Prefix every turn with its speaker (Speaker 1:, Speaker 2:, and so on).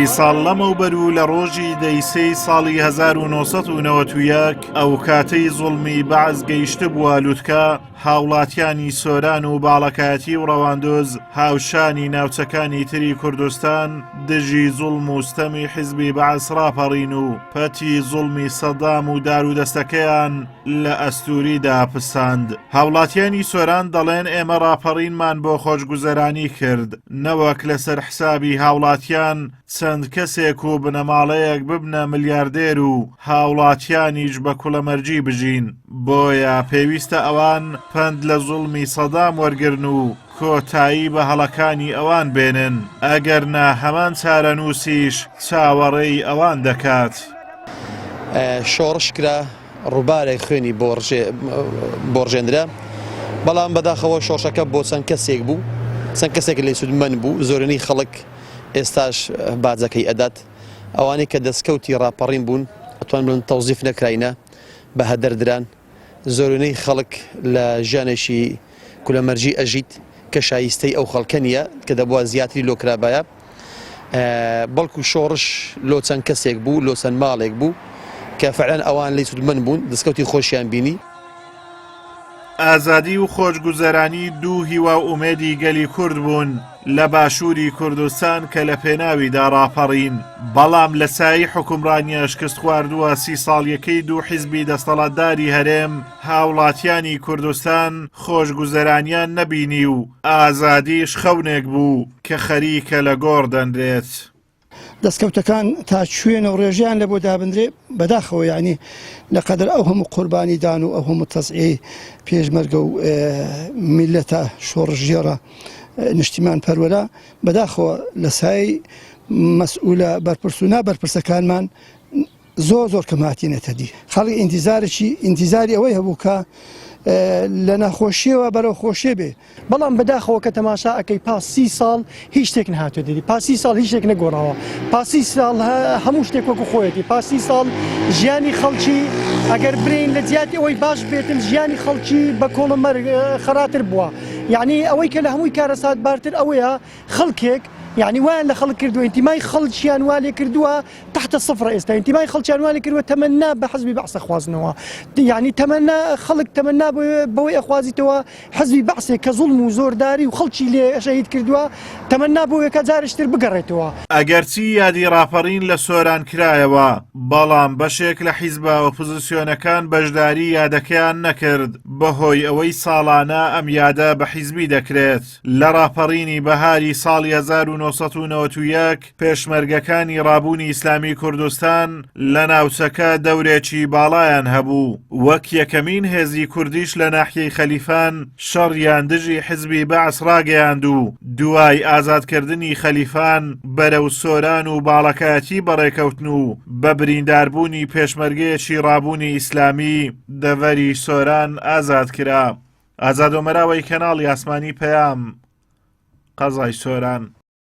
Speaker 1: ساڵ لەمەوبەر لە ڕۆژی دەیسەی ساڵی 1991 ئەو کاتەی زوڵمی بەعز گەیشتە بووە لووتکە، هاوڵاتیانی سۆران و باڵەکایەتی و ڕەواندۆز هاوشانی ناوچەکانی تری کوردستان دژی زوڵم و ستەمی حیزبی بەعز ڕاپەڕین و پەتی زوڵمی سەدام و دارودەستەکەیان لە ئەستووریدا پساند. هاوڵاتیانی سۆران دەڵێن ئێمە ڕاپەڕینمان بۆ خۆشگوزەرانی کرد، نەوەک لەسەر حسابی هاوڵاتیان چەند کەسێک و بنەماڵەیەک ببنە ملیاردێر و هاوڵاتیانیش بە کوڵەمەرجی بژین. بۆیە پێویستە ئەوان پند لە زوڵمی سەدام وەرگرن و کۆتایی بە هەڵەکانی ئەوان بێنن، ئەگەرنا هەمان چارەنووسیش چاوەڕێی ئەوان دەکات.
Speaker 2: شۆڕش کرا ڕووبارێک خوێنی بۆڕژێنرا، بەڵام بەداخەوە شۆڕشەکە بۆ چەند کەسێک بوو، چەند کەسێک لێ سودمەند بوو. زۆرینەی خەڵک ئێستاش باجەکەی ئەدات. ئەوانەی کە دەستکەوتی ڕاپەڕین بوون ئەتوان بڵن تەوزیف نەکراینە، بە هەدەردران. زۆرینەی خەڵک لە ژیانێکی کولەمەرجی ئەژیت کە شایستەی ئەو خەڵکە نییە کە دەبووە زیاتری لۆکرابایە، بەڵکو شۆڕش لۆ چەند کەسێک بوو، لۆ چەند ماڵێک بوو کە فعلەن ئەوان لێ سودمەند بوون، دەستکەوتی خۆشیان بینی.
Speaker 1: ئازادی و خۆشگوزەرانی دوو هیوا و ئومێدی گەلی کورد بوون لە باشووری کوردستان کە لە پێناویدا ڕاپەڕین، بەڵام لە سایی حکومڕانیە شکست خواردووە 30 ساڵیەکەی دوو حیزبی دەسەڵاتداری هەرێم هاوڵاتیانی کوردستان خۆشگوزەرانیان نەبینی و ئازادیش خەونێک بوو کە خەریکە لە گۆڕ دەنرێت.
Speaker 3: دەستکەوتەکان تا شوێنە و ڕێژیان لە بۆ دابدرێ بەداخەوە، یعنی لەقەدر ئەو هەموو قوربانی دان و ئەو هەموو تەزعی پێشمەرگە و میلەتە شۆڕژێرە نیشتیمان پەروەرە، بەداخەوە لە سای مەسئولە بەرپرس و نابەرپرسەکانمان زۆر کەمهاتینەتە دی. خەڵکی ئینتیزاری ئەوەی هەبوو کە لە ناخۆشیەوە بەرەو خۆشیێ بێ،
Speaker 4: بەڵام بەداخەوە کە تەماشا ئەەکەی پاس 30 ساڵ هیچ شتێک نهاتوە دیدی، پاس 30 ساڵ هیچ شتێک نەگۆڕاوە، پاس 30 ساڵ هەموو شتێک وەکو خۆیەتی، پاس 30 ساڵ ژیانی خەڵکی ئەگەر برین لە جیاتی ئەوەی باش بێتن ژیانی خەڵکی بە کۆڵەمەرگ خەراتر بووە. یعنی ئەوەی کە لە هەمووی کارەسات بارتر ئەوەیە خەڵکێک یعنی وایان لە خەڵک کردووە، ئینتیمای خەڵکیان والێ کردووە تحت الصفر. ئێستا ئینتیمای خەڵکیان والێ کردووە تەمەنا بە حزبی بەعس خوازنەوە، یعنی تەمەنا خەڵک تەمەنا بەوەی ئەخوازیتەوە حزبی بەعسێک کە زوڵم و زۆرداری و خەڵکی لێ شەهید کردووە، تەمەنا بۆیە کە جارشتر بگەڕێتەوە.
Speaker 1: ئەگەرچی یادی ڕاپەڕین لە سۆران کرایەوە، بەڵام بەشێک لە حیزبە ئۆپۆزیسیۆنەکان بەشداری یادەکەیان نەکرد، بەهۆی ئەوەی ساڵانە ئەم یادە بە حیزبی دەکرێت. لە ڕاپەڕینی بەهاری ساڵی 1991 پێشمەرگەکانی ڕابوونی ئیسلامی کوردستان لە ناوچەکە دەورێکی باڵایان هەبوو، وەک یەکەمین هێزی کوردیش لە ناحیەی خەلیفان شەڕیان دژی حیزبی بەعس ڕاگەیاند و دوای ئازادکردنی خەلیفان بەرەو سۆران و باڵەکایەتی بەڕێکەوتن و بە برینداربوونی پێشمەرگەیەکی ڕابوونی ئیسلامی دەڤەری سۆران ئازاد کرا. ئازادۆمەراوەی کەناڵی ئاسمانی پەیام، قەزای سۆران.